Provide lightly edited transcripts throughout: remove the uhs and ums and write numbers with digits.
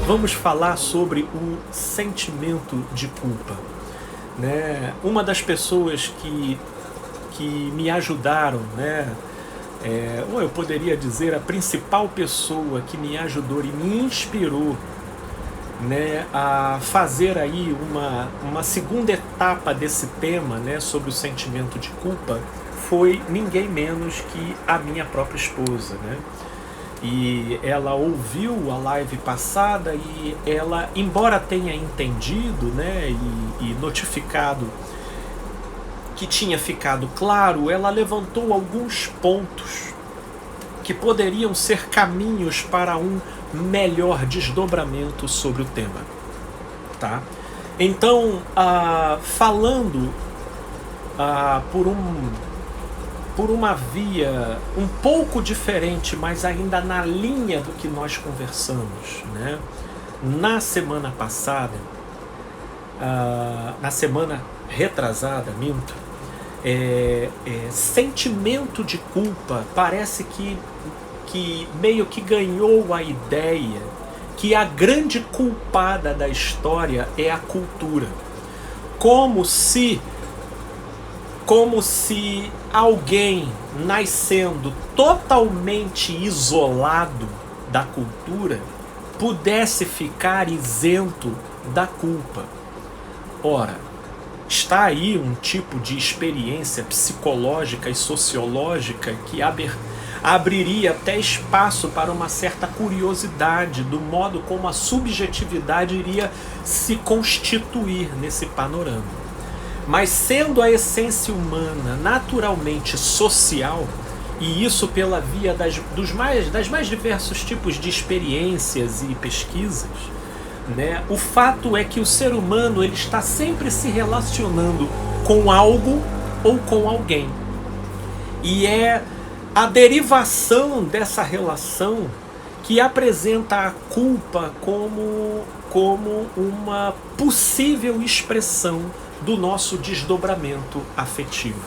vamos falar sobre o sentimento de culpa, né? Uma das pessoas que me ajudaram, né? Ou eu poderia dizer a principal pessoa que me ajudou e me inspirou, né, a fazer aí uma segunda etapa desse tema, né, sobre o sentimento de culpa, foi ninguém menos que a minha própria esposa, né? E ela ouviu a live passada e ela, embora tenha entendido, né, e notificado que tinha ficado claro, ela levantou alguns pontos que poderiam ser caminhos para um melhor desdobramento sobre o tema, tá? Então, falando por uma via um pouco diferente, mas ainda na linha do que nós conversamos, né? Na semana passada, na semana retrasada, minto, sentimento de culpa parece que meio que ganhou a ideia que a grande culpada da história é a cultura. Como se alguém nascendo totalmente isolado da cultura pudesse ficar isento da culpa. Ora, está aí um tipo de experiência psicológica e sociológica que abriria até espaço para uma certa curiosidade do modo como a subjetividade iria se constituir nesse panorama. Mas sendo a essência humana naturalmente social, e isso pela via das mais diversos tipos de experiências e pesquisas, né, o fato é que o ser humano ele está sempre se relacionando com algo ou com alguém. E é a derivação dessa relação que apresenta a culpa como uma possível expressão do nosso desdobramento afetivo.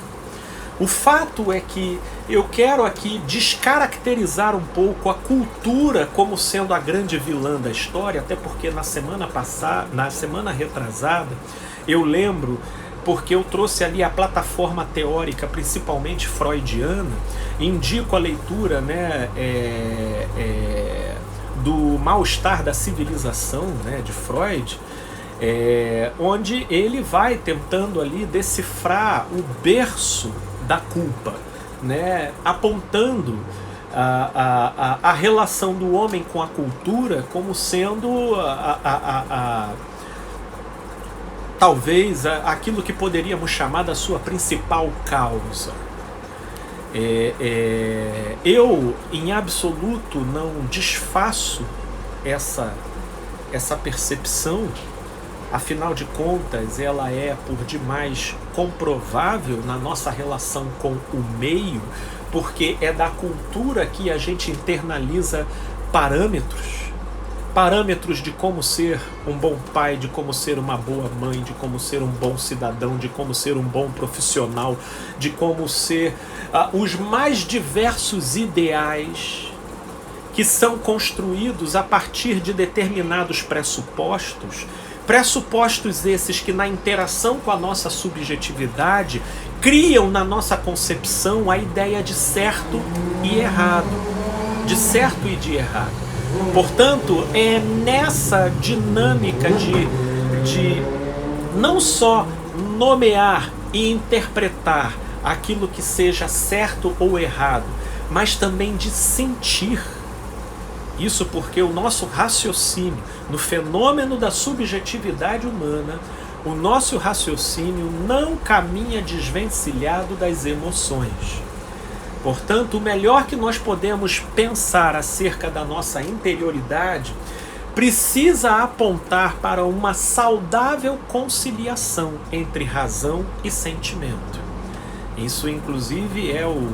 O fato é que eu quero aqui descaracterizar um pouco a cultura como sendo a grande vilã da história, até porque na semana retrasada, eu lembro, porque eu trouxe ali a plataforma teórica, principalmente freudiana, indico a leitura, né, do Mal-Estar da Civilização, né, de Freud, onde ele vai tentando ali decifrar o berço da culpa, né, apontando a relação do homem com a cultura como sendo talvez aquilo que poderíamos chamar da sua principal causa. Eu, em absoluto, não desfaço essa percepção. Afinal de contas, ela é por demais comprovável na nossa relação com o meio, porque é da cultura que a gente internaliza parâmetros de como ser um bom pai, de como ser uma boa mãe, de como ser um bom cidadão, de como ser um bom profissional, de como ser os mais diversos ideais que são construídos a partir de determinados pressupostos esses que na interação com a nossa subjetividade criam na nossa concepção a ideia de certo e errado, de certo e de errado. Portanto, é nessa dinâmica de não só nomear e interpretar aquilo que seja certo ou errado, mas também de sentir. Isso porque o nosso raciocínio, no fenômeno da subjetividade humana, o nosso raciocínio não caminha desvencilhado das emoções. Portanto, o melhor que nós podemos pensar acerca da nossa interioridade precisa apontar para uma saudável conciliação entre razão e sentimento. Isso, inclusive, é o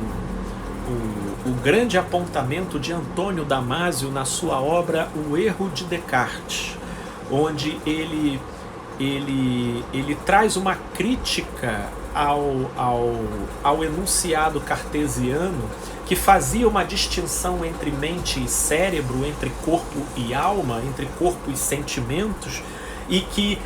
grande apontamento de Antônio Damasio na sua obra O Erro de Descartes, onde ele traz uma crítica ao enunciado cartesiano que fazia uma distinção entre mente e cérebro, entre corpo e alma, entre corpo e sentimentos, e que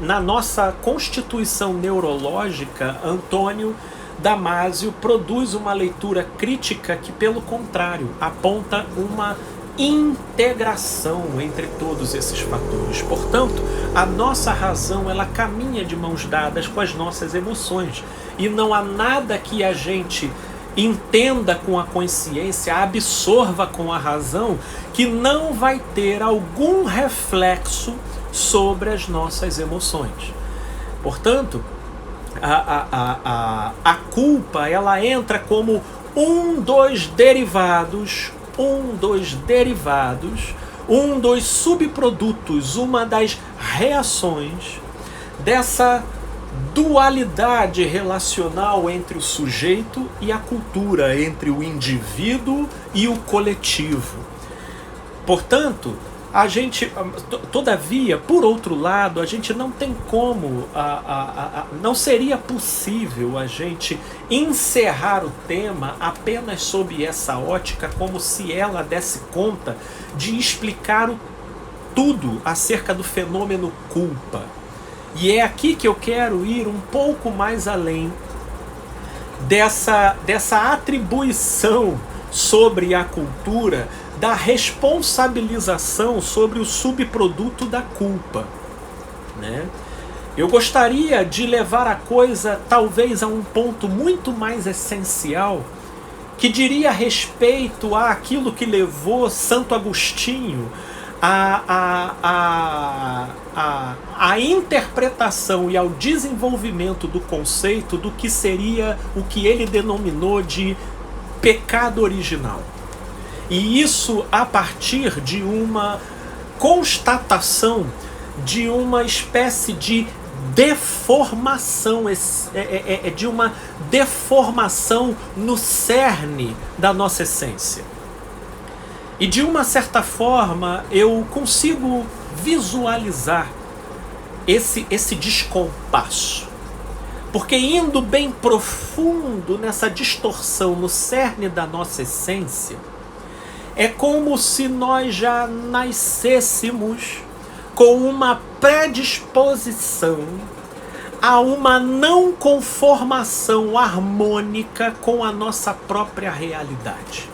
na nossa constituição neurológica, Antônio Damasio produz uma leitura crítica que, pelo contrário, aponta uma integração entre todos esses fatores. Portanto, a nossa razão, ela caminha de mãos dadas com as nossas emoções, e não há nada que a gente entenda com a consciência, absorva com a razão, que não vai ter algum reflexo sobre as nossas emoções. Portanto, a culpa, ela entra como um dos subprodutos, uma das reações dessa dualidade relacional entre o sujeito e a cultura, entre o indivíduo e o coletivo. Portanto, a gente, todavia, por outro lado, a gente não tem como, não seria possível a gente encerrar o tema apenas sob essa ótica, como se ela desse conta de explicar tudo acerca do fenômeno culpa. E é aqui que eu quero ir um pouco mais além dessa atribuição sobre a cultura, da responsabilização sobre o subproduto da culpa, né? Eu gostaria de levar a coisa talvez a um ponto muito mais essencial, que diria respeito àquilo que levou Santo Agostinho a interpretação e ao desenvolvimento do conceito do que seria o que ele denominou de pecado original. E isso a partir de uma constatação de uma espécie de deformação, de uma deformação no cerne da nossa essência. E de uma certa forma eu consigo visualizar esse descompasso. Porque indo bem profundo nessa distorção no cerne da nossa essência, é como se nós já nascêssemos com uma predisposição a uma não conformação harmônica com a nossa própria realidade.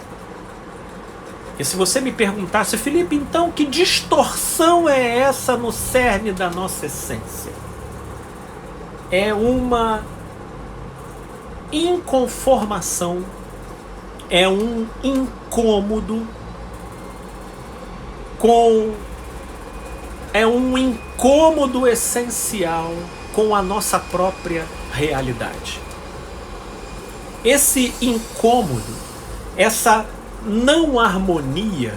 E se você me perguntasse, Felipe, então que distorção é essa no cerne da nossa essência? É uma inconformação, é um incômodo é um incômodo essencial com a nossa própria realidade. Esse incômodo, essa não harmonia,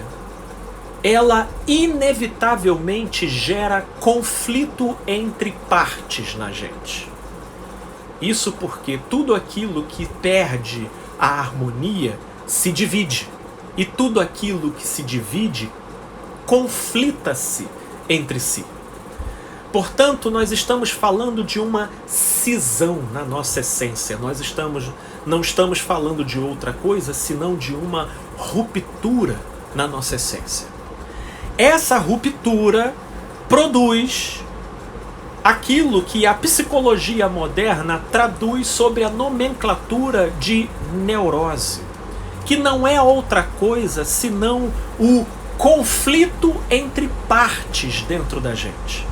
ela inevitavelmente gera conflito entre partes na gente. Isso porque tudo aquilo que perde a harmonia se divide, e tudo aquilo que se divide conflita-se entre si. Portanto, nós estamos falando de uma cisão na nossa essência. Nós não estamos falando de outra coisa senão de uma ruptura na nossa essência. Essa ruptura produz aquilo que a psicologia moderna traduz sobre a nomenclatura de neurose, que não é outra coisa senão o conflito entre partes dentro da gente.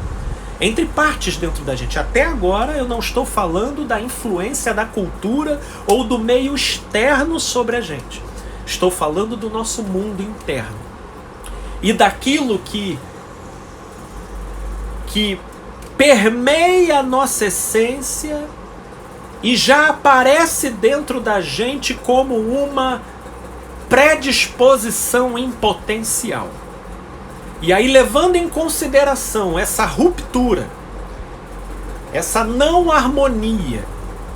Entre partes dentro da gente. Até agora eu não estou falando da influência da cultura ou do meio externo sobre a gente. Estou falando do nosso mundo interno. E daquilo que permeia a nossa essência e já aparece dentro da gente como uma predisposição em potencial. E aí, levando em consideração essa ruptura, essa não harmonia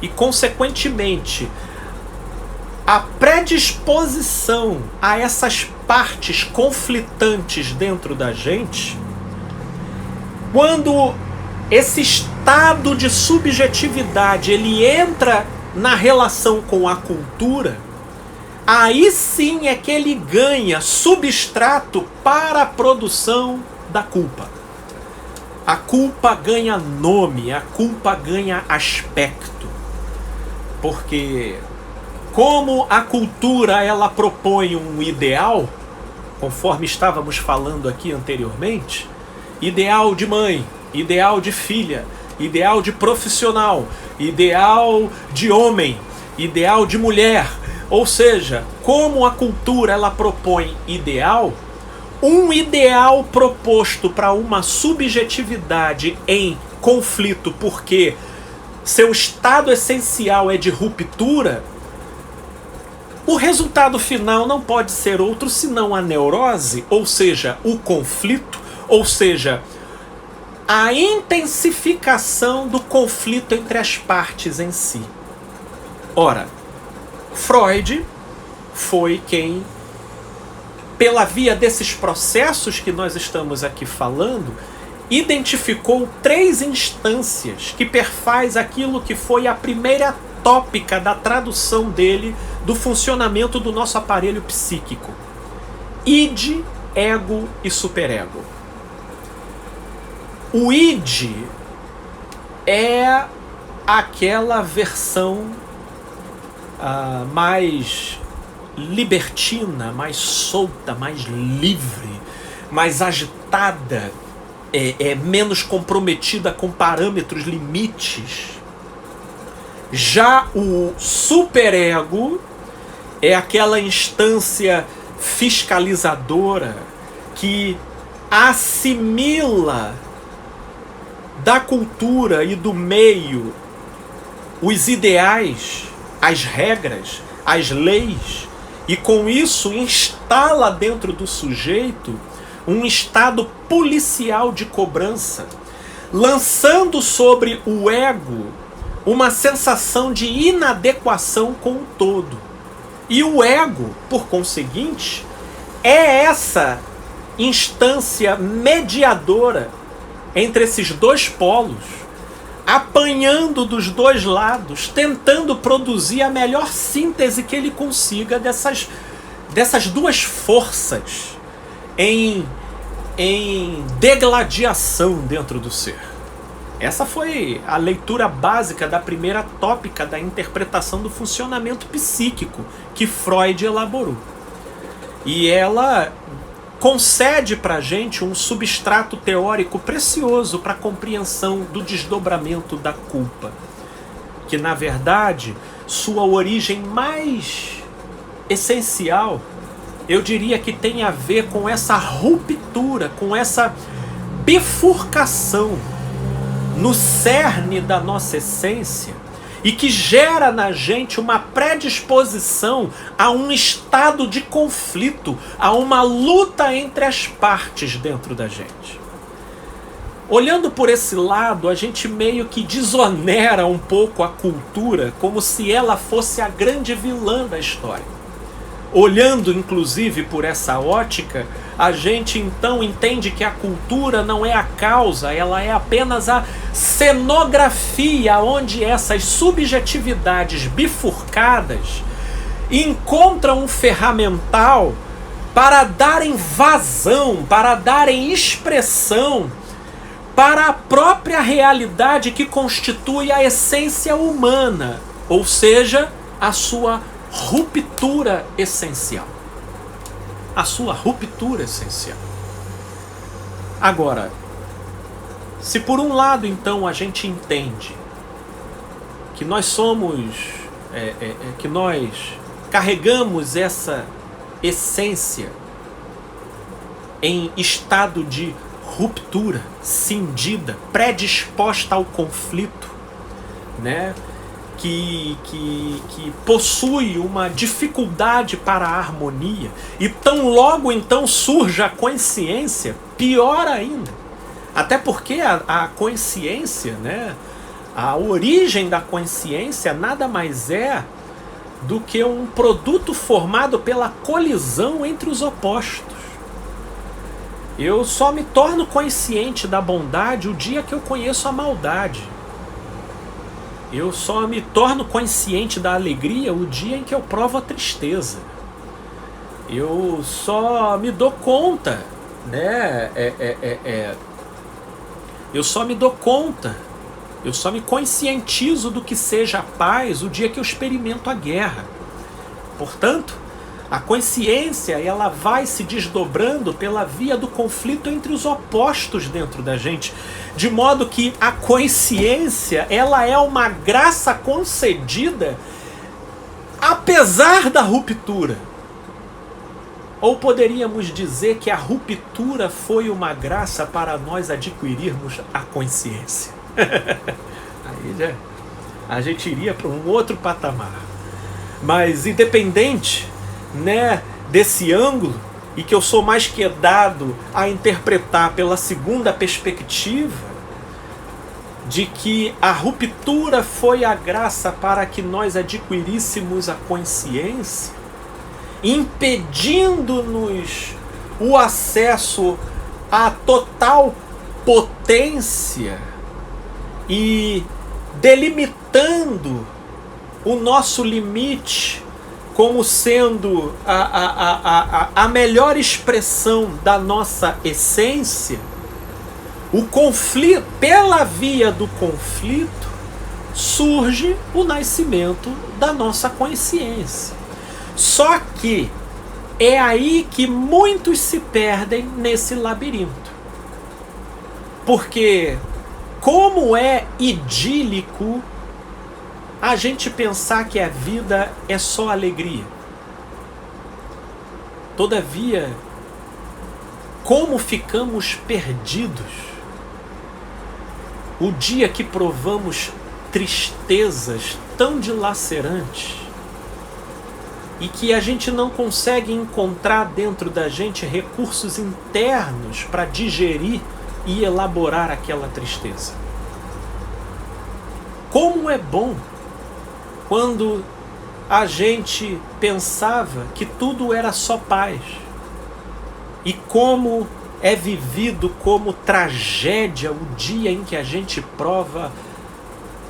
e, consequentemente, a predisposição a essas partes conflitantes dentro da gente, quando esse estado de subjetividade ele entra na relação com a cultura, aí sim é que ele ganha substrato para a produção da culpa. A culpa ganha nome, a culpa ganha aspecto. Porque como a cultura ela propõe um ideal, conforme estávamos falando aqui anteriormente, ideal de mãe, ideal de filha, ideal de profissional, ideal de homem, ideal de mulher. Ou seja, como a cultura ela propõe ideal, um ideal proposto para uma subjetividade em conflito, porque seu estado essencial é de ruptura, o resultado final não pode ser outro senão a neurose, ou seja, o conflito, ou seja, a intensificação do conflito entre as partes em si. Ora, Freud foi quem, pela via desses processos que nós estamos aqui falando, identificou 3 instâncias que perfaz aquilo que foi a primeira tópica da tradução dele do funcionamento do nosso aparelho psíquico: id, ego e superego. O id é aquela versão mais libertina, mais solta, mais livre, mais agitada, menos comprometida com parâmetros, limites. Já o superego é aquela instância fiscalizadora que assimila da cultura e do meio os ideais, as regras, as leis, e com isso instala dentro do sujeito um estado policial de cobrança, lançando sobre o ego uma sensação de inadequação com o todo. E o ego, por conseguinte, é essa instância mediadora entre esses 2 polos, apanhando dos 2 lados, tentando produzir a melhor síntese que ele consiga dessas 2 forças em degladiação dentro do ser. Essa foi a leitura básica da primeira tópica da interpretação do funcionamento psíquico que Freud elaborou. E ela concede para a gente um substrato teórico precioso para a compreensão do desdobramento da culpa, que na verdade sua origem mais essencial, eu diria que tem a ver com essa ruptura, com essa bifurcação no cerne da nossa essência, e que gera na gente uma predisposição a um estado de conflito, a uma luta entre as partes dentro da gente. Olhando por esse lado, a gente meio que desonera um pouco a cultura, como se ela fosse a grande vilã da história. Olhando inclusive por essa ótica, a gente então entende que a cultura não é a causa, ela é apenas a cenografia onde essas subjetividades bifurcadas encontram um ferramental para darem vazão, para darem expressão para a própria realidade que constitui a essência humana, ou seja, a sua ruptura essencial. A sua ruptura essencial. Agora, se por um lado então a gente entende que nós somos, que nós carregamos essa essência em estado de ruptura, cindida, predisposta ao conflito, né? Que possui uma dificuldade para a harmonia, e tão logo então surge a consciência, pior ainda. Até porque a consciência, né, a origem da consciência nada mais é do que um produto formado pela colisão entre os opostos. Eu só me torno consciente da bondade o dia que eu conheço a maldade. Eu só me torno consciente da alegria o dia em que eu provo a tristeza. Eu só me dou conta, né? Eu só me dou conta, eu só me conscientizo do que seja a paz o dia que eu experimento a guerra. Portanto, a consciência, ela vai se desdobrando pela via do conflito entre os opostos dentro da gente, de modo que a consciência, ela é uma graça concedida apesar da ruptura. Ou poderíamos dizer que a ruptura foi uma graça para nós adquirirmos a consciência. Aí já a gente iria para um outro patamar. Mas independente, né, desse ângulo, e que eu sou mais que dado a interpretar pela segunda perspectiva, de que a ruptura foi a graça para que nós adquiríssemos a consciência, impedindo-nos o acesso à total potência e delimitando o nosso limite como sendo a melhor expressão da nossa essência, o conflito, pela via do conflito, surge o nascimento da nossa consciência. Só que é aí que muitos se perdem nesse labirinto. Porque como é idílico a gente pensar que a vida é só alegria. Todavia, como ficamos perdidos o dia que provamos tristezas tão dilacerantes e que a gente não consegue encontrar dentro da gente recursos internos para digerir e elaborar aquela tristeza. Como é bom quando a gente pensava que tudo era só paz, e como é vivido como tragédia o dia em que a gente prova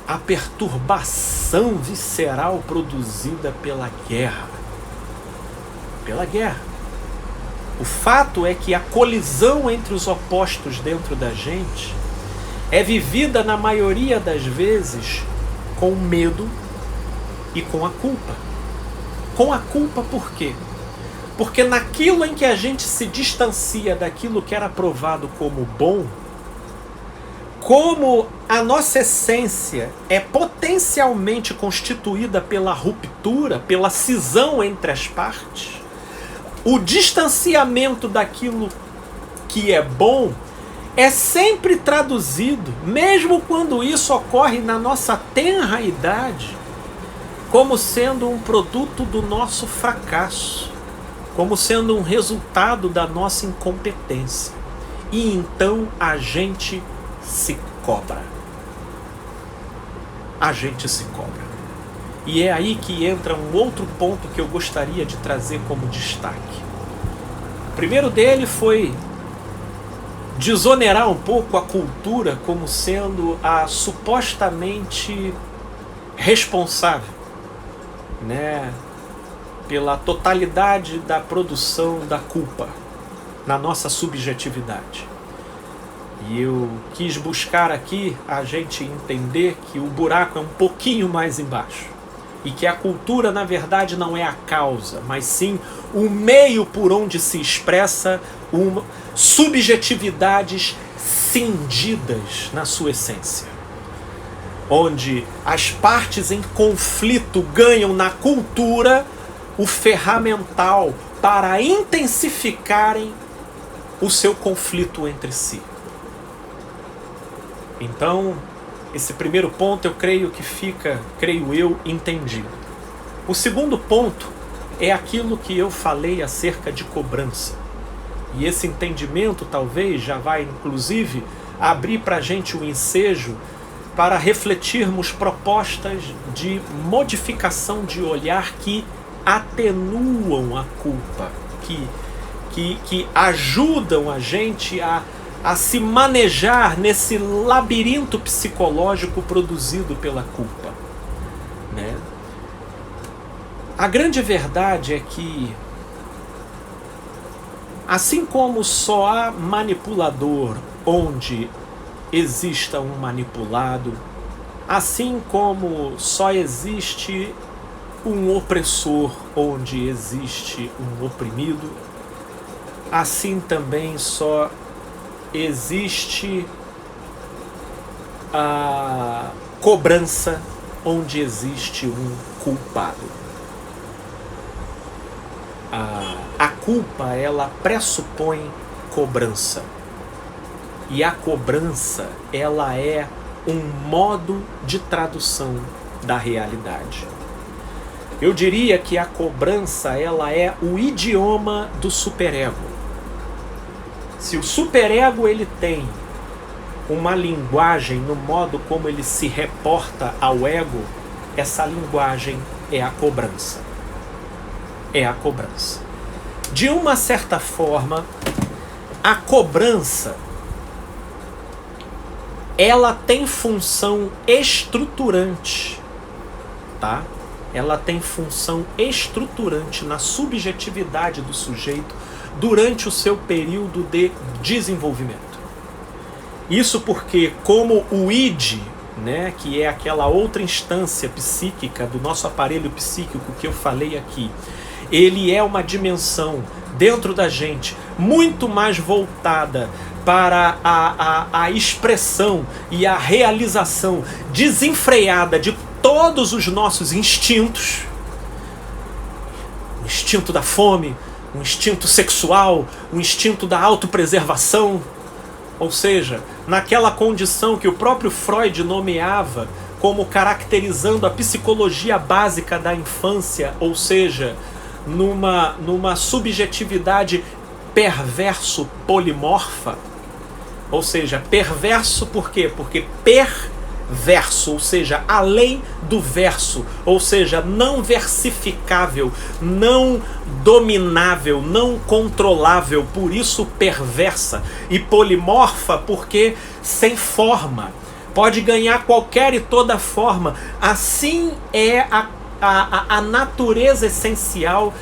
a perturbação visceral produzida pela guerra. Pela guerra. O fato é que a colisão entre os opostos dentro da gente é vivida na maioria das vezes com medo e com a culpa. Com a culpa por quê? Porque naquilo em que a gente se distancia daquilo que era provado como bom, como a nossa essência é potencialmente constituída pela ruptura, pela cisão entre as partes, o distanciamento daquilo que é bom é sempre traduzido, mesmo quando isso ocorre na nossa tenra idade, como sendo um produto do nosso fracasso, como sendo um resultado da nossa incompetência. E então a gente se cobra. A gente se cobra. E é aí que entra um outro ponto que eu gostaria de trazer como destaque. O primeiro dele foi desonerar um pouco a cultura como sendo a supostamente responsável, né, pela totalidade da produção da culpa na nossa subjetividade. E eu quis buscar aqui a gente entender que o buraco é um pouquinho mais embaixo. E que a cultura, na verdade, não é a causa, mas sim o meio por onde se expressa subjetividades cindidas na sua essência. Onde as partes em conflito ganham na cultura o ferramental para intensificarem o seu conflito entre si. Então, esse primeiro ponto eu creio que fica, entendido. O segundo ponto é aquilo que eu falei acerca de cobrança. E esse entendimento talvez já vai, inclusive, abrir para a gente o ensejo para refletirmos propostas de modificação de olhar que atenuam a culpa, que ajudam a gente a se manejar nesse labirinto psicológico produzido pela culpa, né? A grande verdade é que Assim como só há manipulador onde exista um manipulado, assim como só existe um opressor onde existe um oprimido, assim também só existe a cobrança onde existe um culpado. A culpa, ela pressupõe cobrança. E a cobrança, ela é um modo de tradução da realidade. Eu diria que a cobrança, ela é o idioma do superego. Se o superego ele tem uma linguagem no modo como ele se reporta ao ego, essa linguagem é a cobrança. É a cobrança. De uma certa forma, a cobrança ela tem função estruturante, tá? Ela tem função estruturante na subjetividade do sujeito durante o seu período de desenvolvimento. Isso porque, como o id, né, que é aquela outra instância psíquica do nosso aparelho psíquico que eu falei aqui, ele é uma dimensão dentro da gente muito mais voltada para a expressão e a realização desenfreada de todos os nossos instintos. O instinto da fome, o instinto sexual, o instinto da autopreservação. Ou seja, naquela condição que o próprio Freud nomeava como caracterizando a psicologia básica da infância, ou seja, numa subjetividade perverso polimorfa. Ou seja, perverso por quê? Porque perverso, ou seja, além do verso, ou seja, não versificável, não dominável, não controlável, por isso perversa. E polimorfa porque sem forma, pode ganhar qualquer e toda forma. Assim é a natureza essencial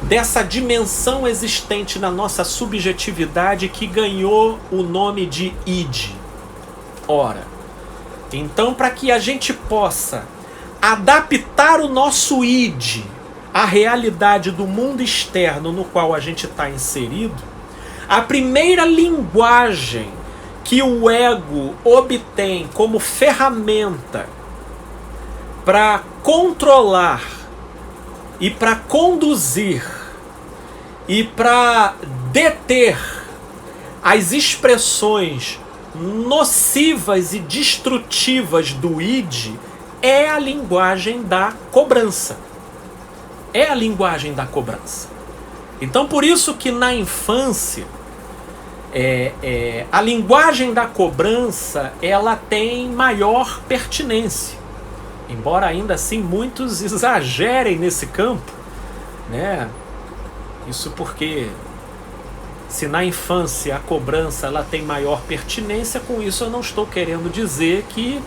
dessa dimensão existente na nossa subjetividade que ganhou o nome de id. Ora, então para que a gente possa adaptar o nosso id à realidade do mundo externo no qual a gente está inserido, a primeira linguagem que o ego obtém como ferramenta para controlar e para conduzir e para deter as expressões nocivas e destrutivas do id é a linguagem da cobrança. É a linguagem da cobrança. Então por isso que na infância a linguagem da cobrança ela tem maior pertinência. Embora ainda assim muitos exagerem nesse campo, né? Isso porque se na infância a cobrança ela tem maior pertinência, com isso eu não estou querendo dizer que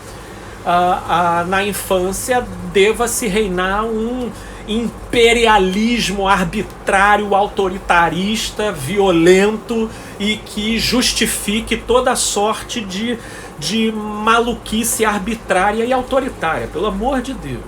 na infância deva se reinar um imperialismo arbitrário, autoritarista, violento e que justifique toda sorte de maluquice arbitrária e autoritária, pelo amor de Deus,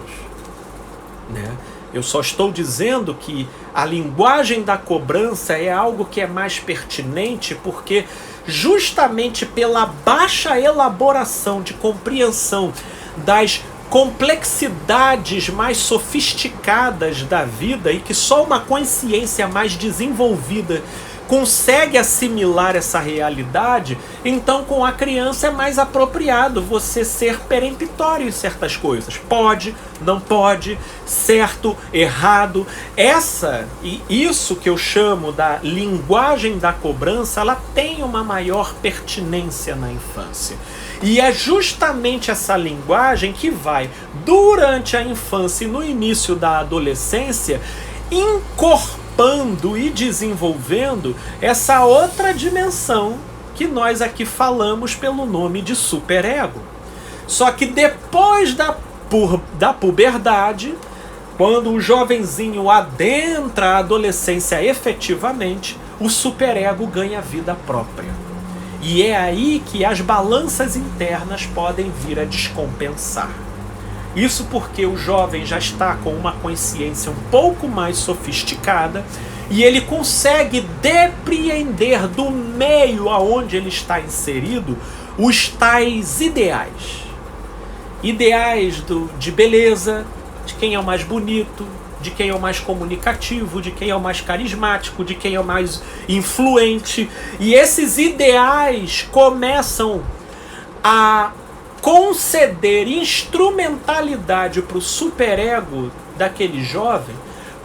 né? Eu só estou dizendo que a linguagem da cobrança é algo que é mais pertinente porque justamente pela baixa elaboração de compreensão das complexidades mais sofisticadas da vida e que só uma consciência mais desenvolvida consegue assimilar essa realidade, então com a criança é mais apropriado você ser peremptório em certas coisas. Pode, não pode, certo, errado. Isso que eu chamo da linguagem da cobrança, ela tem uma maior pertinência na infância. E é justamente essa linguagem que vai, durante a infância e no início da adolescência, incorporando e desenvolvendo essa outra dimensão que nós aqui falamos pelo nome de superego. Só que depois da puberdade, quando o jovenzinho adentra a adolescência efetivamente, o superego ganha vida própria. E é aí que as balanças internas podem vir a descompensar. Isso porque o jovem já está com uma consciência um pouco mais sofisticada e ele consegue depreender do meio aonde ele está inserido os tais ideais. Ideais de beleza, de quem é o mais bonito, de quem é o mais comunicativo, de quem é o mais carismático, de quem é o mais influente. E esses ideais começam a conceder instrumentalidade para o superego daquele jovem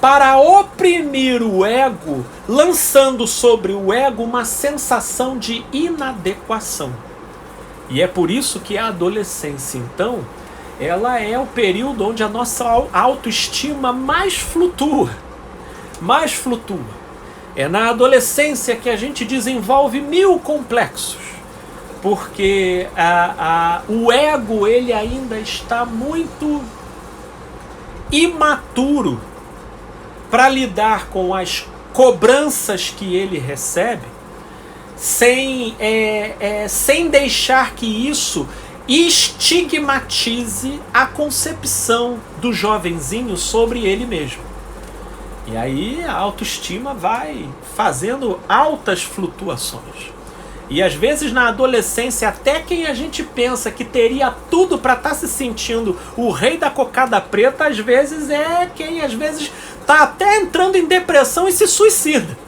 para oprimir o ego, lançando sobre o ego uma sensação de inadequação. E é por isso que a adolescência, então, ela é o período onde a nossa autoestima mais flutua. Mais flutua. É na adolescência que a gente desenvolve 1000 complexos. Porque o ego ele ainda está muito imaturo para lidar com as cobranças que ele recebe, sem deixar que isso estigmatize a concepção do jovenzinho sobre ele mesmo. E aí a autoestima vai fazendo altas flutuações. E às vezes na adolescência, até quem a gente pensa que teria tudo para estar se sentindo o rei da cocada preta, às vezes é quem às vezes está até entrando em depressão e se suicida.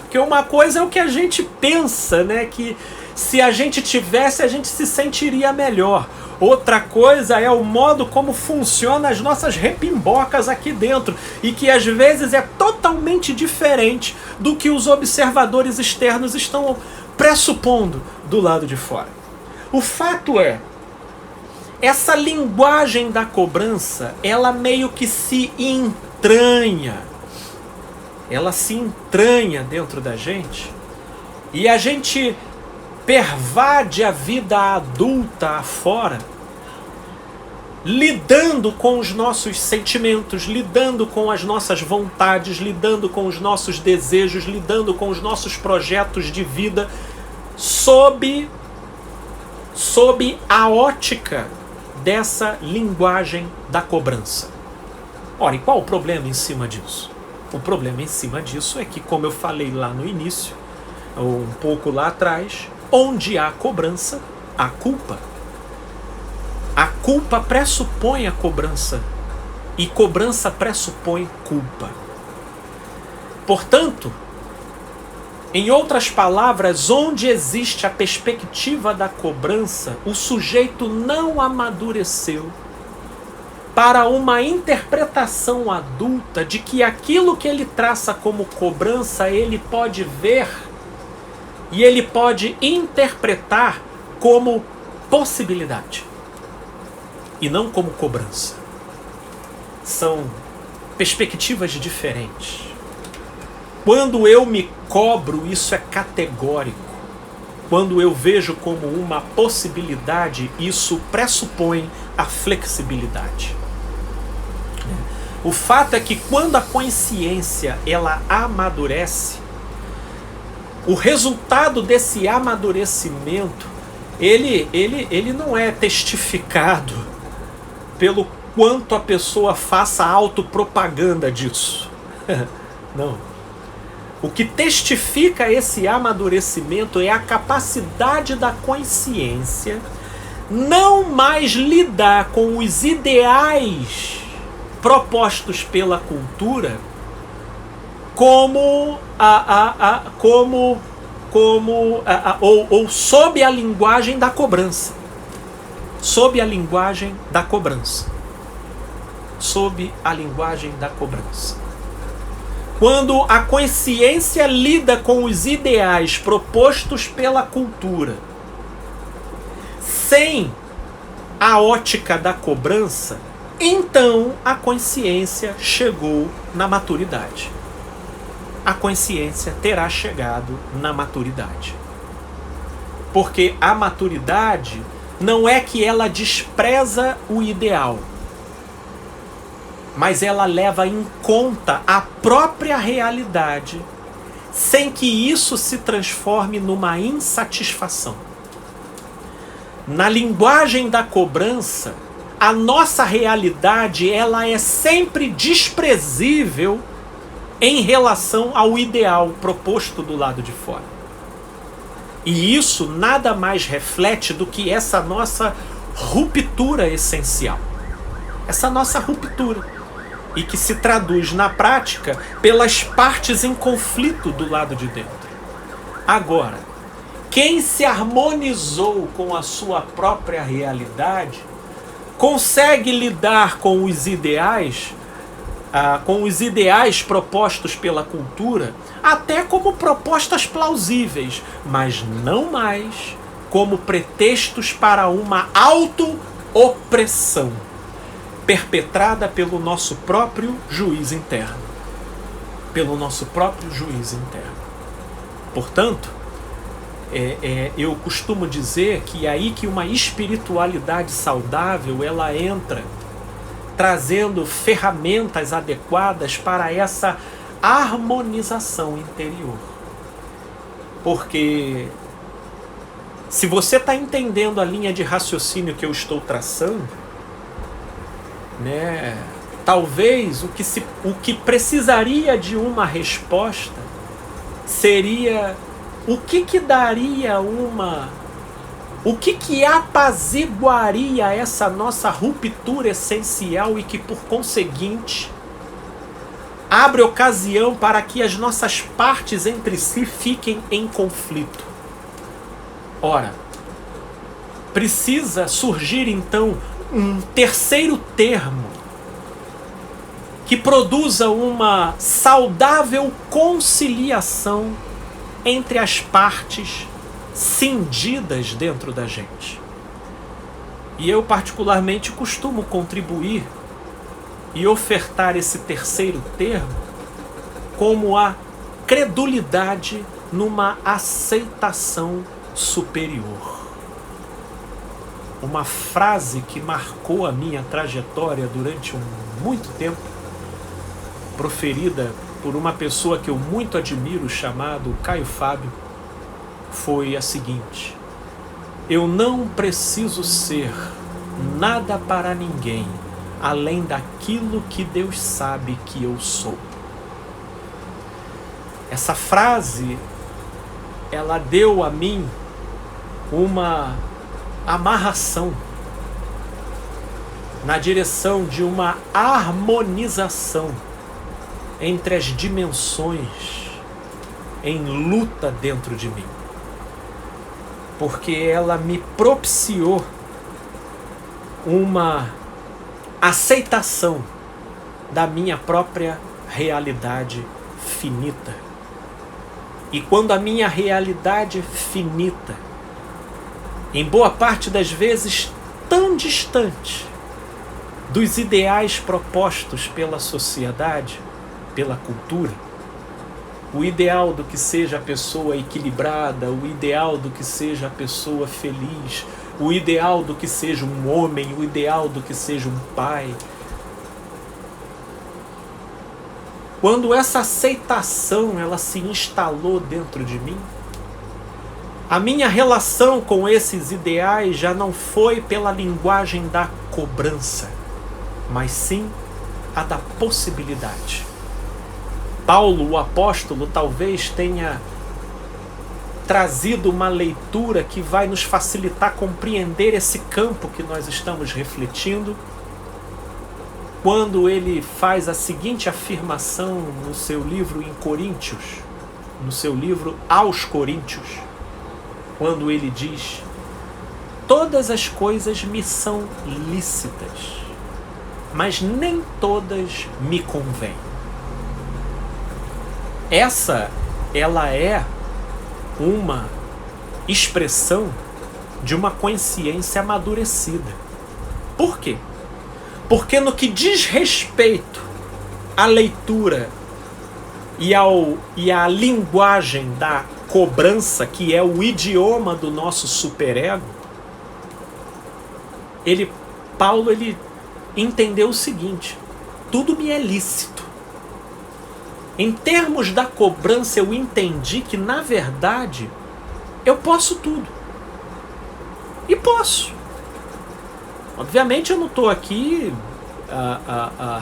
Porque uma coisa é o que a gente pensa, né? Que se a gente tivesse, a gente se sentiria melhor. Outra coisa é o modo como funcionam as nossas repimbocas aqui dentro e que às vezes é totalmente diferente do que os observadores externos estão pressupondo do lado de fora. O fato é, essa linguagem da cobrança, ela meio que se entranha. Ela se entranha dentro da gente e a gente pervade a vida adulta afora, lidando com os nossos sentimentos, lidando com as nossas vontades, lidando com os nossos desejos, lidando com os nossos projetos de vida, sob a ótica dessa linguagem da cobrança. Ora, e qual o problema em cima disso? O problema em cima disso é que, como eu falei lá no início, ou um pouco lá atrás, onde há cobrança, há culpa. A culpa pressupõe a cobrança. E cobrança pressupõe culpa. Portanto, em outras palavras, onde existe a perspectiva da cobrança, o sujeito não amadureceu para uma interpretação adulta de que aquilo que ele traça como cobrança, ele pode ver e ele pode interpretar como possibilidade e não como cobrança. São perspectivas diferentes. Quando eu me cobro, isso é categórico. Quando eu vejo como uma possibilidade, isso pressupõe a flexibilidade. O fato é que quando a consciência ela amadurece, o resultado desse amadurecimento, ele não é testificado pelo quanto a pessoa faça autopropaganda disso. Não. O que testifica esse amadurecimento é a capacidade da consciência não mais lidar com os ideais propostos pela cultura ou sob a linguagem da cobrança. Sob a linguagem da cobrança. Sob a linguagem da cobrança. Quando a consciência lida com os ideais propostos pela cultura sem a ótica da cobrança, então a consciência chegou na maturidade. A consciência terá chegado na maturidade. Porque a maturidade não é que ela despreza o ideal, mas ela leva em conta a própria realidade sem que isso se transforme numa insatisfação. Na linguagem da cobrança, a nossa realidade ela é sempre desprezível em relação ao ideal proposto do lado de fora. E isso nada mais reflete do que essa nossa ruptura essencial. Essa nossa ruptura. E que se traduz na prática pelas partes em conflito do lado de dentro. Agora, quem se harmonizou com a sua própria realidade consegue lidar com os ideais propostos pela cultura, até como propostas plausíveis, mas não mais como pretextos para uma auto-opressão perpetrada pelo nosso próprio juiz interno. Portanto, eu costumo dizer que é aí que uma espiritualidade saudável ela entra, trazendo ferramentas adequadas para essa harmonização interior. Porque se você está entendendo a linha de raciocínio que eu estou traçando, né, talvez o que precisaria de uma resposta seria o que apaziguaria essa nossa ruptura essencial e que, por conseguinte, abre ocasião para que as nossas partes entre si fiquem em conflito. Ora, precisa surgir então um terceiro termo que produza uma saudável conciliação entre as partes cindidas dentro da gente. E eu particularmente costumo contribuir e ofertar esse terceiro termo como a credulidade numa aceitação superior. Uma frase que marcou a minha trajetória durante muito tempo, proferida por uma pessoa que eu muito admiro, chamado Caio Fábio, foi a seguinte: eu não preciso ser nada para ninguém além daquilo que Deus sabe que eu sou. Essa frase, ela deu a mim uma amarração na direção de uma harmonização entre as dimensões em luta dentro de mim, porque ela me propiciou uma aceitação da minha própria realidade finita. E quando a minha realidade finita, em boa parte das vezes tão distante dos ideais propostos pela sociedade, pela cultura, o ideal do que seja a pessoa equilibrada, o ideal do que seja a pessoa feliz, o ideal do que seja um homem, o ideal do que seja um pai. Quando essa aceitação ela se instalou dentro de mim, a minha relação com esses ideais já não foi pela linguagem da cobrança, mas sim a da possibilidade. Paulo, o apóstolo, talvez tenha trazido uma leitura que vai nos facilitar compreender esse campo que nós estamos refletindo, quando ele faz a seguinte afirmação no seu livro em Coríntios, no seu livro aos Coríntios, quando ele diz: todas as coisas me são lícitas, mas nem todas me convêm. Ela é uma expressão de uma consciência amadurecida. Por quê? Porque no que diz respeito à leitura e à linguagem da cobrança, que é o idioma do nosso superego, Paulo entendeu o seguinte: tudo me é lícito, Em termos da cobrança, eu entendi que, na verdade, eu posso tudo. E posso. Obviamente eu não estou aqui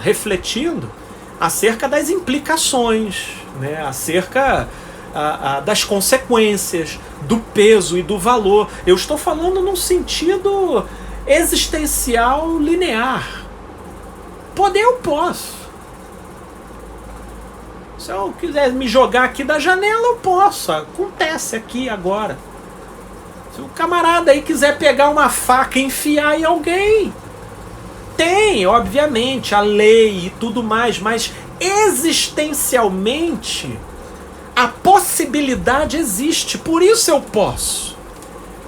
refletindo acerca das implicações, né? Acerca das consequências, do peso e do valor. Eu estou falando num sentido existencial linear. Poder eu posso. Se eu quiser me jogar aqui da janela, eu posso. Acontece aqui agora. Se o camarada aí quiser pegar uma faca e enfiar em alguém, tem, obviamente, a lei e tudo mais, mas existencialmente a possibilidade existe, por isso eu posso.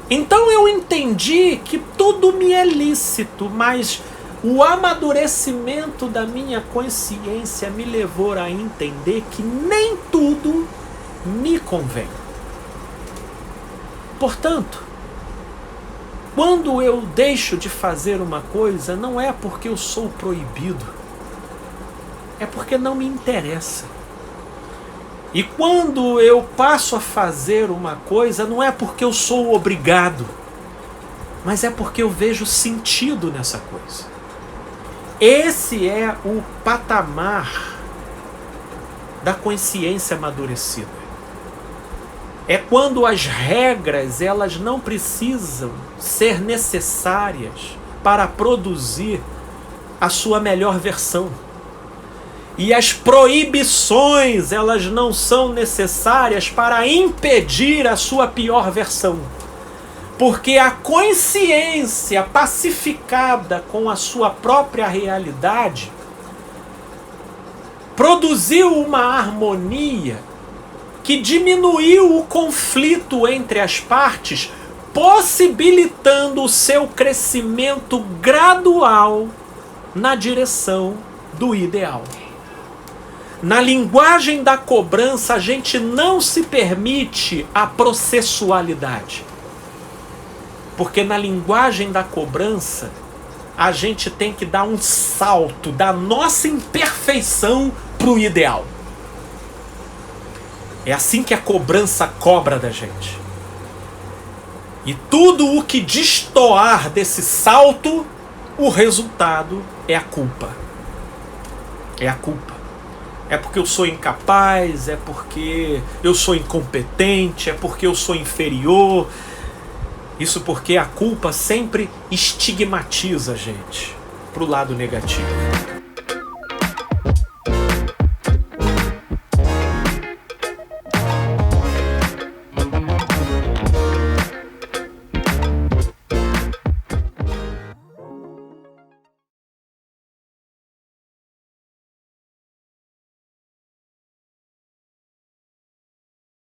Então eu entendi que tudo me é lícito, mas o amadurecimento da minha consciência me levou a entender que nem tudo me convém. Portanto, quando eu deixo de fazer uma coisa, não é porque eu sou proibido, é porque não me interessa. E quando eu passo a fazer uma coisa, não é porque eu sou obrigado, mas é porque eu vejo sentido nessa coisa. Esse é o patamar da consciência amadurecida. É quando as regras, elas não precisam ser necessárias para produzir a sua melhor versão. E as proibições, elas não são necessárias para impedir a sua pior versão. Porque a consciência pacificada com a sua própria realidade produziu uma harmonia que diminuiu o conflito entre as partes, possibilitando o seu crescimento gradual na direção do ideal. Na linguagem da cobrança, a gente não se permite a processualidade. Porque na linguagem da cobrança, a gente tem que dar um salto da nossa imperfeição para o ideal. É assim que a cobrança cobra da gente. E tudo o que destoar desse salto, o resultado é a culpa. É a culpa. É porque eu sou incapaz, é porque eu sou incompetente, é porque eu sou inferior. Isso porque a culpa sempre estigmatiza a gente pro lado negativo.